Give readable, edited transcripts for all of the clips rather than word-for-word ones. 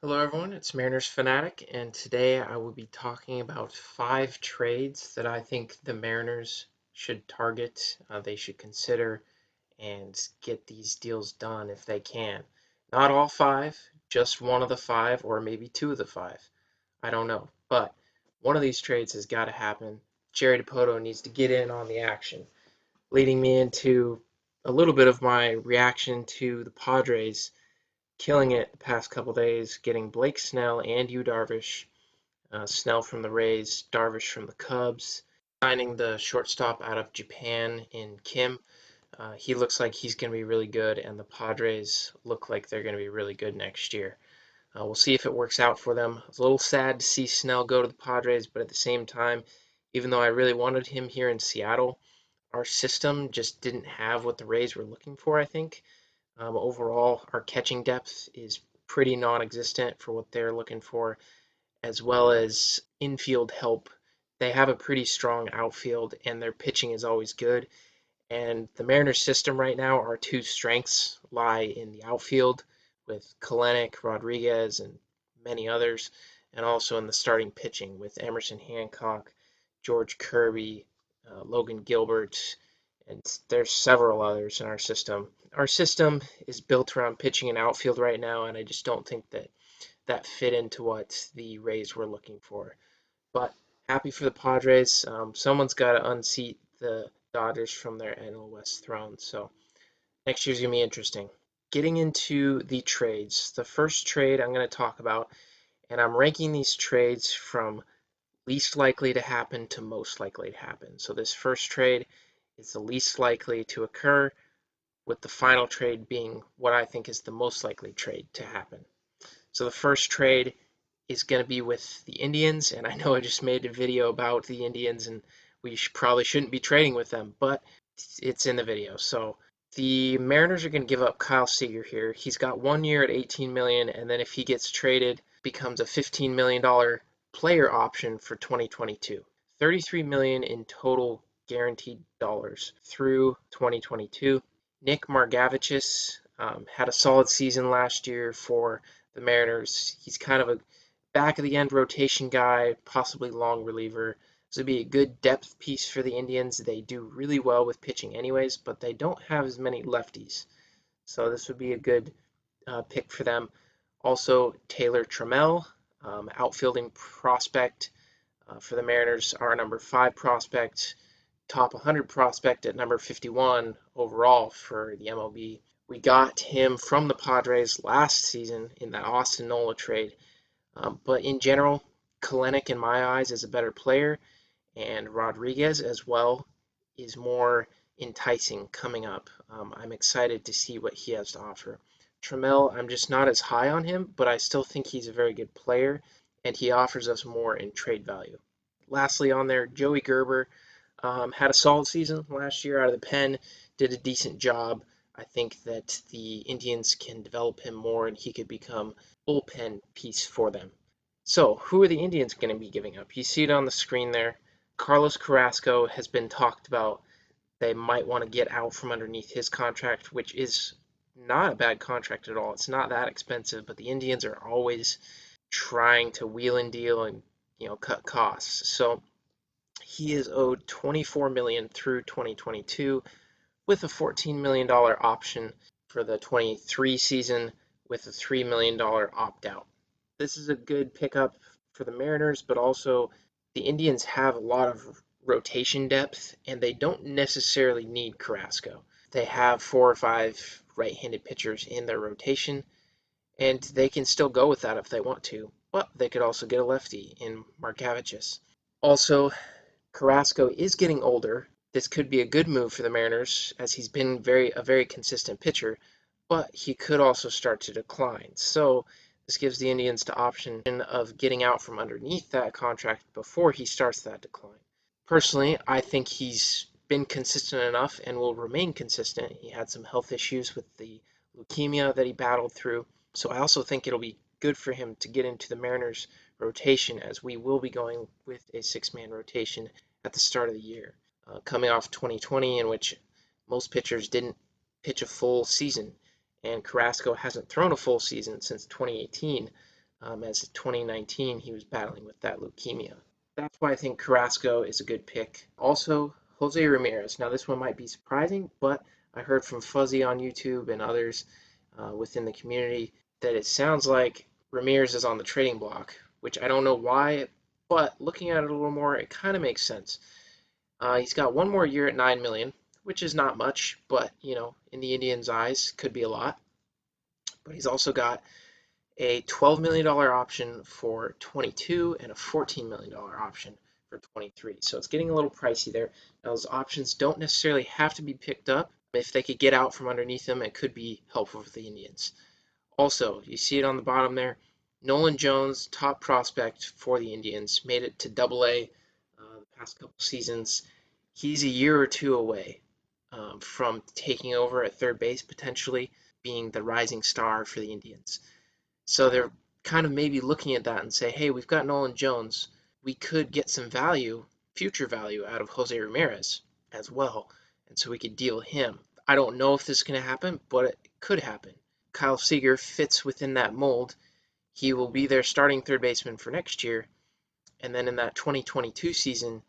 Hello everyone, it's Mariners Fanatic, and today I will be talking about 5 trades that I think the Mariners should target, they should consider, and get these deals done if they can. Not all 5, just one of the 5, or maybe 2 of the 5. I don't know, but one of these trades has got to happen. Jerry Dipoto needs to get in on the action, leading me into a little bit of my reaction to the Padres killing it the past couple days, getting Blake Snell and Yu Darvish. Snell from the Rays, Darvish from the Cubs, signing the shortstop out of Japan in Kim. He looks like he's going to be really good, and the Padres look like they're going to be really good next year. We'll see if it works out for them. It's a little sad to see Snell go to the Padres, but at the same time, even though I really wanted him here in Seattle, our system just didn't have what the Rays were looking for, I think. Overall, our catching depth is pretty non-existent for what they're looking for, as well as infield help. They have a pretty strong outfield, and their pitching is always good. And the Mariners' system right now, our 2 strengths lie in the outfield with Kelenic, Rodriguez, and many others, and also in the starting pitching with Emerson Hancock, George Kirby, Logan Gilbert, and there's several others in our system. Our system is built around pitching and outfield right now, and I just don't think that fit into what the Rays were looking for. But happy for the Padres. Someone's got to unseat the Dodgers from their NL West throne, so next year's going to be interesting. Getting into the trades, the first trade I'm going to talk about, and I'm ranking these trades from least likely to happen to most likely to happen. So this first trade is the least likely to occur, with the final trade being what I think is the most likely trade to happen. So the first trade is going to be with the Indians, and I know I just made a video about the Indians, and we probably shouldn't be trading with them, but it's in the video. So the Mariners are going to give up Kyle Seager here. He's got 1 year at 18 million, and then if he gets traded, becomes a $15 million player option for 2022. 33 million in total guaranteed dollars through 2022. Nick Margevicius had a solid season last year for the Mariners. He's kind of a back of the end rotation guy, possibly long reliever. This would be a good depth piece for the Indians. They do really well with pitching anyways, but they don't have as many lefties. So this would be a good pick for them. Also, Taylor Trammell, outfielding prospect for the Mariners, our number 5 prospect, top 100 prospect at number 51 overall for the MLB. We got him from the Padres last season in that Austin Nola trade. But in general, Kelenic, in my eyes, is a better player, and Rodriguez as well is more enticing coming up. I'm excited to see what he has to offer. Trammell, I'm just not as high on him, but I still think he's a very good player, and he offers us more in trade value. Lastly, on there, Joey Gerber had a solid season last year out of the pen, did a decent job. I think that the Indians can develop him more and he could become a bullpen piece for them. So, who are the Indians going to be giving up? You see it on the screen there. Carlos Carrasco has been talked about. They might want to get out from underneath his contract, which is not a bad contract at all. It's not that expensive, but the Indians are always trying to wheel and deal and cut costs. So he is owed 24 million dollars through 2022 with a $14 million option for the 23 season with a $3 million opt-out. This is a good pickup for the Mariners, but also the Indians have a lot of rotation depth and they don't necessarily need Carrasco. They have 4 or 5 right-handed pitchers in their rotation and they can still go with that if they want to, but they could also get a lefty in Markavicius. Also, Carrasco is getting older. This could be a good move for the Mariners as he's been a very consistent pitcher, but he could also start to decline. So this gives the Indians the option of getting out from underneath that contract before he starts that decline. Personally, I think he's been consistent enough and will remain consistent. He had some health issues with the leukemia that he battled through, so I also think it'll be good for him to get into the Mariners rotation as we will be going with a 6-man rotation at the start of the year, coming off 2020 in which most pitchers didn't pitch a full season, and Carrasco hasn't thrown a full season since 2018. as in 2019 he was battling with that leukemia. That's why I think Carrasco is a good pick. Also, Jose Ramirez. Now, this one might be surprising, but I heard from Fuzzy on YouTube and others within the community that it sounds like Ramirez is on the trading block, which I don't know why, but looking at it a little more, it kind of makes sense. He's got one more year at 9 million, which is not much, but in the Indians' eyes, could be a lot. But he's also got a $12 million option for 22 and a $14 million option for 23. So it's getting a little pricey there. Now, those options don't necessarily have to be picked up. If they could get out from underneath them, it could be helpful for the Indians. Also, you see it on the bottom there. Nolan Jones, top prospect for the Indians, made it to Double-A the past couple seasons. He's a year or two away from taking over at third base, potentially being the rising star for the Indians. So they're kind of maybe looking at that and say, hey, we've got Nolan Jones. We could get some value, future value, out of Jose Ramirez as well. And so we could deal him. I don't know if this is going to happen, but it could happen. Kyle Seager fits within that mold. He will be their starting third baseman for next year. And then in that 2022 season,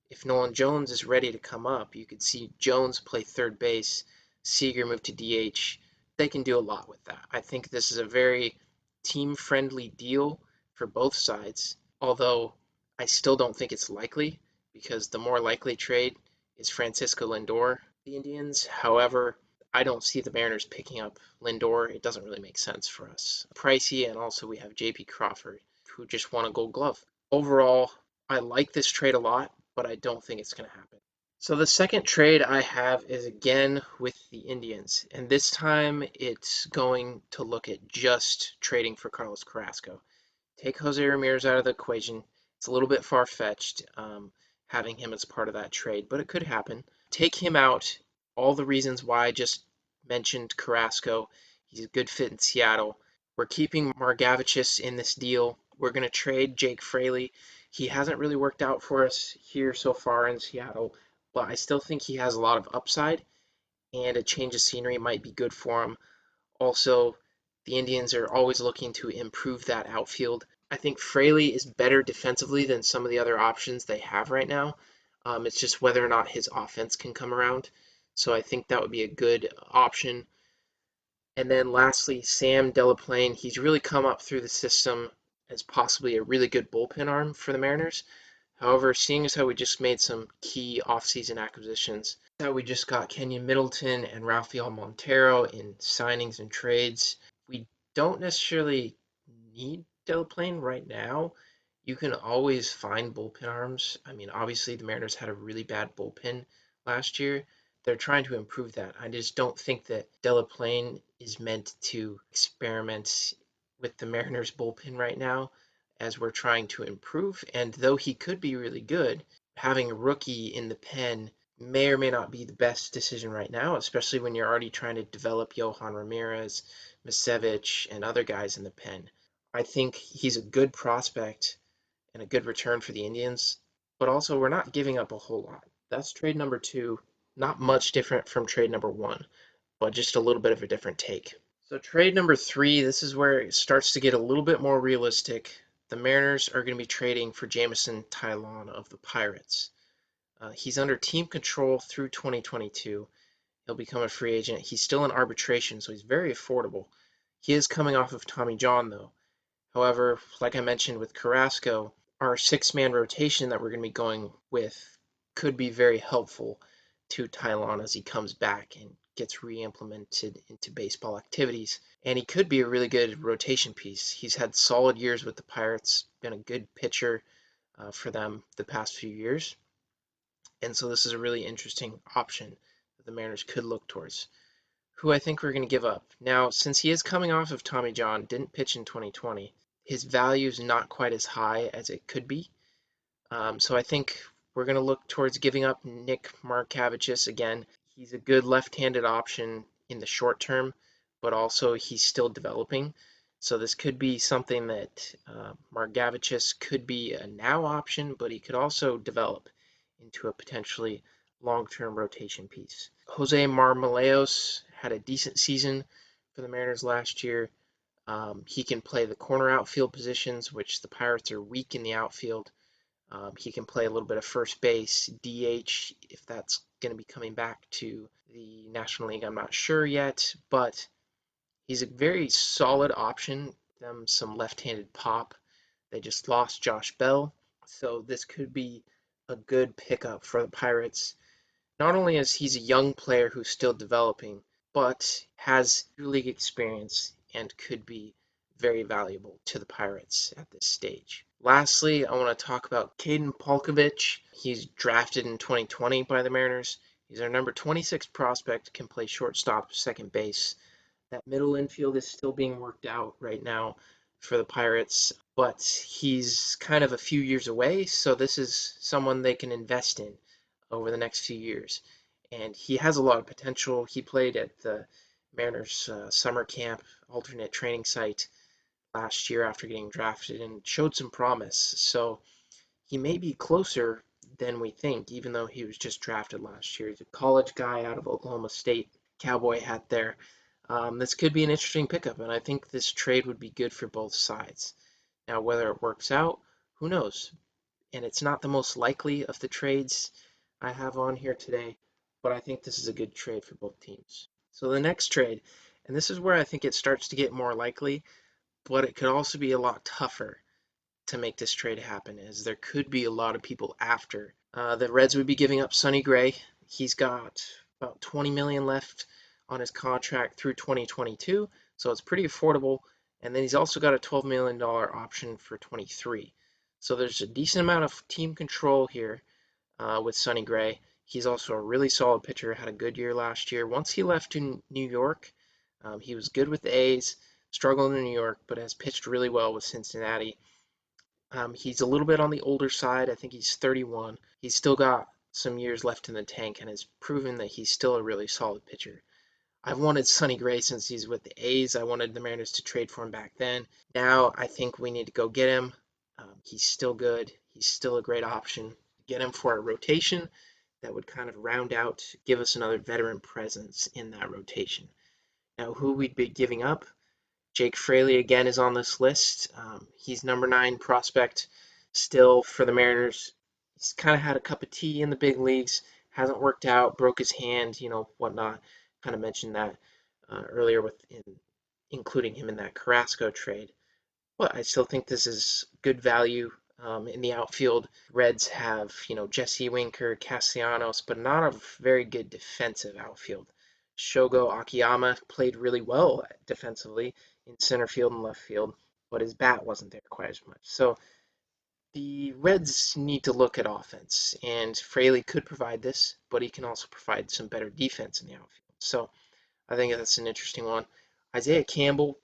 if Nolan Jones is ready to come up, you could see Jones play third base, Seager move to DH. They can do a lot with that. I think this is a very team-friendly deal for both sides, although I still don't think it's likely because the more likely trade is Francisco Lindor, the Indians. However, I don't see the Mariners picking up Lindor. It doesn't really make sense for us. Pricey, and also we have J.P. Crawford, who just won a Gold Glove. Overall, I like this trade a lot, but I don't think it's going to happen. So the second trade I have is again with the Indians, and this time it's going to look at just trading for Carlos Carrasco. Take Jose Ramirez out of the equation. It's a little bit far-fetched having him as part of that trade, but it could happen. Take him out. All the reasons why I just mentioned Carrasco. He's a good fit in Seattle. We're keeping Margevicius in this deal. We're going to trade Jake Fraley. He hasn't really worked out for us here so far in Seattle, but I still think he has a lot of upside, and a change of scenery might be good for him. Also, the Indians are always looking to improve that outfield. I think Fraley is better defensively than some of the other options they have right now. It's just whether or not his offense can come around. So I think that would be a good option. And then lastly, Sam Delaplane. He's really come up through the system as possibly a really good bullpen arm for the Mariners. However, seeing as how we just made some key offseason acquisitions, how we just got Kenyon Middleton and Rafael Montero in signings and trades, we don't necessarily need Delaplane right now. You can always find bullpen arms. I mean, obviously the Mariners had a really bad bullpen last year. They're trying to improve that. I just don't think that Delaplane is meant to experiment with the Mariners bullpen right now as we're trying to improve. And though he could be really good, having a rookie in the pen may or may not be the best decision right now, especially when you're already trying to develop Johan Ramirez, Misevich, and other guys in the pen. I think he's a good prospect and a good return for the Indians, but also we're not giving up a whole lot. That's trade number 2, not much different from trade number 1, but just a little bit of a different take. So trade number 3, this is where it starts to get a little bit more realistic. The Mariners are going to be trading for Jameson Taillon of the Pirates. He's under team control through 2022. He'll become a free agent. He's still in arbitration, so he's very affordable. He is coming off of Tommy John, though. However, like I mentioned with Carrasco, our six-man rotation that we're going to be going with could be very helpful to Taillon as he comes back and gets re-implemented into baseball activities. And he could be a really good rotation piece. He's had solid years with the Pirates, been a good pitcher for them the past few years. And so this is a really interesting option that the Mariners could look towards. Who I think we're going to give up. Now, since he is coming off of Tommy John, didn't pitch in 2020, his value is not quite as high as it could be. So I think we're going to look towards giving up Nick Margevicius again. He's a good left-handed option in the short term, but also he's still developing. So this could be something that Margevicius could be a now option, but he could also develop into a potentially long-term rotation piece. Jose Marmolejos had a decent season for the Mariners last year. He can play the corner outfield positions, which the Pirates are weak in the outfield. He can play a little bit of first base, DH, if that's going to be coming back to the National League. I'm not sure yet, but he's a very solid option. Them some left-handed pop. They just lost Josh Bell, so this could be a good pickup for the Pirates. Not only is he's a young player who's still developing, but has league experience and could be very valuable to the Pirates at this stage. Lastly, I want to talk about Caden Polkovich. He's drafted in 2020 by the Mariners. He's our number 26 prospect, can play shortstop, second base. That middle infield is still being worked out right now for the Pirates, but he's kind of a few years away, so this is someone they can invest in over the next few years. And he has a lot of potential. He played at the Mariners summer camp, alternate training site last year after getting drafted and showed some promise. So he may be closer than we think, even though he was just drafted last year. He's a college guy out of Oklahoma State, cowboy hat there. This could be an interesting pickup, and I think this trade would be good for both sides. Now, whether it works out, who knows? And it's not the most likely of the trades I have on here today, but I think this is a good trade for both teams. So the next trade, and this is where I think it starts to get more likely, but it could also be a lot tougher to make this trade happen, as there could be a lot of people after. The Reds would be giving up Sonny Gray. He's got about $20 million left on his contract through 2022, so it's pretty affordable. And then he's also got a $12 million option for 23. So there's a decent amount of team control here with Sonny Gray. He's also a really solid pitcher, had a good year last year. Once he left to New York, he was good with the A's, struggled in New York, but has pitched really well with Cincinnati. He's a little bit on the older side. I think he's 31. He's still got some years left in the tank and has proven that he's still a really solid pitcher. I've wanted Sonny Gray since he's with the A's. I wanted the Mariners to trade for him back then. Now I think we need to go get him. He's still good. He's still a great option. Get him for a rotation that would kind of round out, give us another veteran presence in that rotation. Now, who we'd be giving up? Jake Fraley again is on this list. He's number 9 prospect still for the Mariners. He's kind of had a cup of tea in the big leagues. Hasn't worked out. Broke his hand, whatnot. Kind of mentioned that earlier including him in that Carrasco trade. But I still think this is good value in the outfield. Reds have, Jesse Winker, Castellanos, but not a very good defensive outfield. Shogo Akiyama played really well defensively in center field and left field, but his bat wasn't there quite as much. So the Reds need to look at offense, and Fraley could provide this, but he can also provide some better defense in the outfield. So I think that's an interesting one. Isaiah Campbell,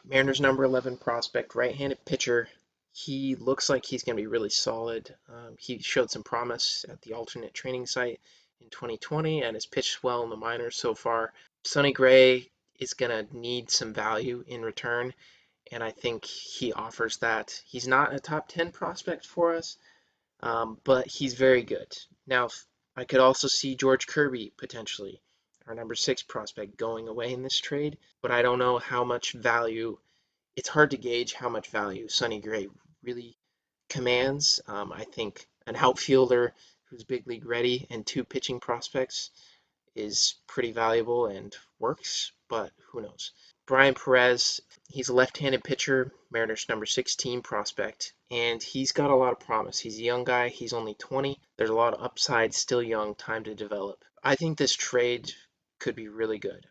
Mariners number 11 prospect, right-handed pitcher. He looks like he's going to be really solid. He showed some promise at the alternate training site in 2020 and has pitched well in the minors so far. Sonny Gray is going to need some value in return, and I think he offers that. He's not a top 10 prospect for us, but he's very good. Now, I could also see George Kirby potentially, our number 6 prospect, going away in this trade, but I don't know how much value. It's hard to gauge how much value Sonny Gray really commands. I think an outfielder who's big league ready and 2 pitching prospects is pretty valuable and works, but who knows. Brian Perez, he's a left-handed pitcher, Mariners number 16 prospect, and he's got a lot of promise. He's a young guy. He's only 20. There's a lot of upside, still young, time to develop. I think this trade could be really good.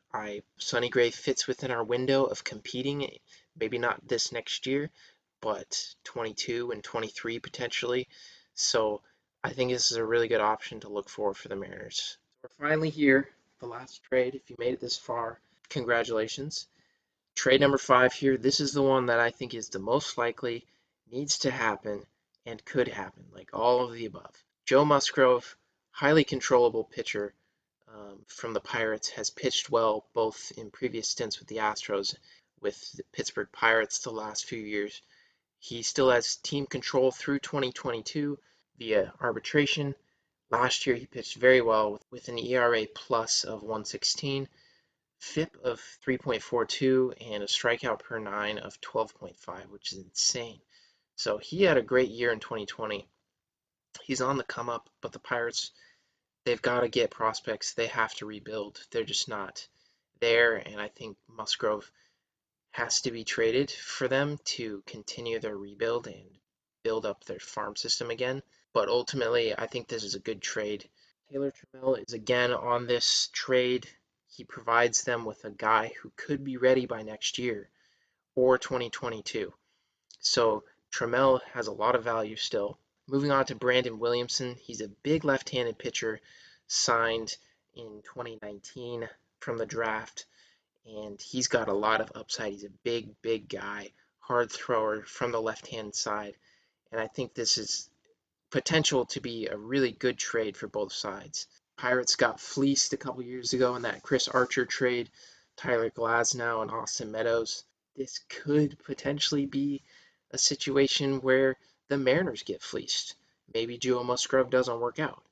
Sonny Gray fits within our window of competing, maybe not this next year, but 22 and 23 potentially. So I think this is a really good option to look for the Mariners. We're finally here, the last trade. If you made it this far, congratulations. Trade number 5 here. This is the one that I think is the most likely, needs to happen, and could happen, like all of the above. Joe Musgrove, highly controllable pitcher from the Pirates, has pitched well both in previous stints with the Astros, with the Pittsburgh Pirates the last few years. He still has team control through 2022 via arbitration. Last year he pitched very well with an ERA plus of 116. FIP of 3.42 and a strikeout per nine of 12.5, which is insane. So he had a great year in 2020. He's on the come up, but the Pirates, they've got to get prospects. They have to rebuild. They're just not there, and I think Musgrove has to be traded for them to continue their rebuild and build up their farm system again. But ultimately, I think this is a good trade. Taylor Trammell is again on this trade. He provides them with a guy who could be ready by next year or 2022. So Trammell has a lot of value still. Moving on to Brandon Williamson, he's a big left-handed pitcher signed in 2019 from the draft, and he's got a lot of upside. He's a big, big guy, hard thrower from the left-hand side, and I think this is potential to be a really good trade for both sides. Pirates got fleeced a couple years ago in that Chris Archer trade, Tyler Glasnow and Austin Meadows. This could potentially be a situation where the Mariners get fleeced. Maybe Joe Musgrove doesn't work out.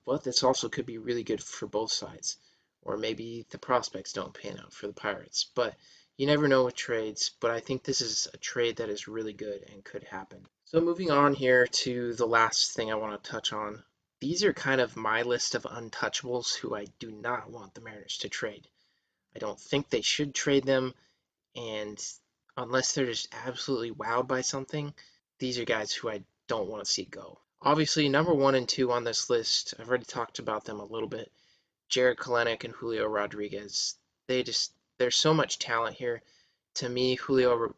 But this also could be really good for both sides. Or maybe the prospects don't pan out for the Pirates. But you never know with trades, but I think this is a trade that is really good and could happen. So moving on here to the last thing I want to touch on. These are kind of my list of untouchables who I do not want the Mariners to trade. I don't think they should trade them, and unless they're just absolutely wowed by something, these are guys who I don't want to see go. Obviously, number one and two on this list, I've already talked about them a little bit. Jared Kelenic and Julio Rodriguez. There's so much talent here. To me,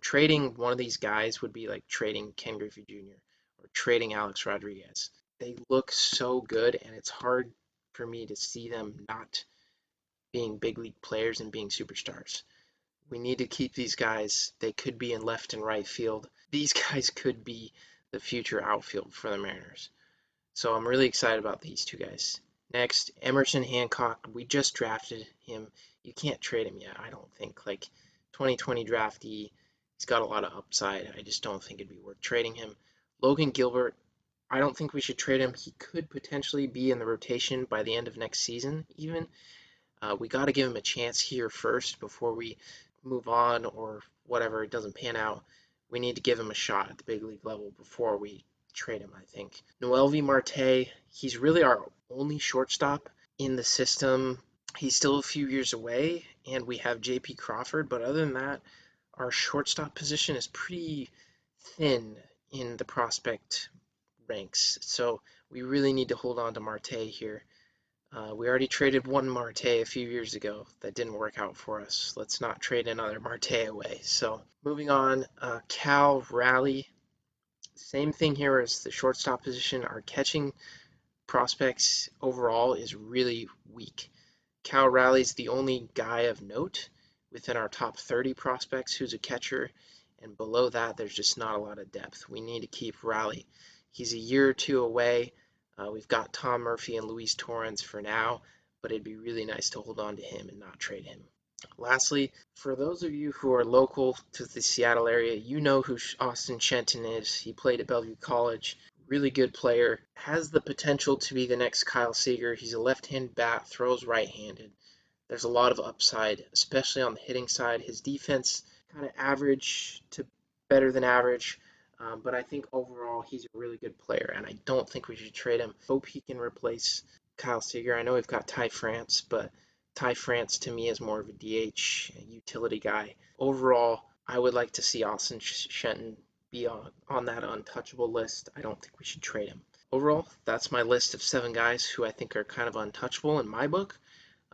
trading one of these guys would be like trading Ken Griffey Jr. or trading Alex Rodriguez. They look so good, and it's hard for me to see them not being big league players and being superstars. We need to keep these guys. They could be in left and right field. These guys could be the future outfield for the Mariners. So I'm really excited about these two guys. Next, Emerson Hancock. We just drafted him. You can't trade him yet, I don't think. Like 2020 draftee, he's got a lot of upside. I just don't think it'd be worth trading him. Logan Gilbert, I don't think we should trade him. He could potentially be in the rotation by the end of next season, even. We got to give him a chance here first before we move on or whatever. It doesn't pan out. We need to give him a shot at the big league level before we trade him, I think. Noelvi Marte, he's really our only shortstop in the system. He's still a few years away, and we have J.P. Crawford, but other than that, our shortstop position is pretty thin in the prospect ranks. So we really need to hold on to Marte here. We already traded one Marte a few years ago. That didn't work out for us. Let's not trade another Marte away. So moving on, Cal Raleigh. Same thing here as the shortstop position. Our catching prospects overall is really weak. Cal Raleigh's the only guy of note within our top 30 prospects who's a catcher, and below that, there's just not a lot of depth. We need to keep Raleigh. He's a year or two away. We've got Tom Murphy and Luis Torrens for now, but it'd be really nice to hold on to him and not trade him. Lastly, for those of you who are local to the Seattle area, you know who Austin Shenton is. He played at Bellevue College. Really good player. Has the potential to be the next Kyle Seager. He's a left-handed bat, throws right-handed. There's a lot of upside, especially on the hitting side. His defense kind of average to better than average. But I think overall he's a really good player, and I don't think we should trade him. Hope he can replace Kyle Seager. I know we've got Ty France, but Ty France to me is more of a DH utility guy. Overall, I would like to see Austin Shenton be on that untouchable list. I don't think we should trade him. Overall, that's my list of 7 guys who I think are kind of untouchable in my book.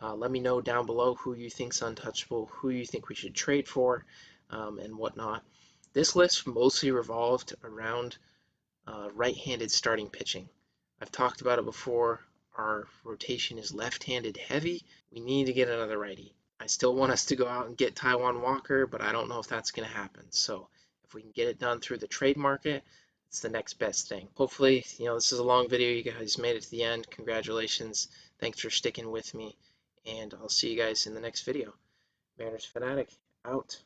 Let me know down below who you think's untouchable, who you think we should trade for, and whatnot. This list mostly revolved around right-handed starting pitching. I've talked about it before. Our rotation is left-handed heavy. We need to get another righty. I still want us to go out and get Taijuan Walker, but I don't know if that's going to happen. So if we can get it done through the trade market, it's the next best thing. Hopefully, this is a long video. You guys made it to the end. Congratulations. Thanks for sticking with me, and I'll see you guys in the next video. Mariners Fanatic, out.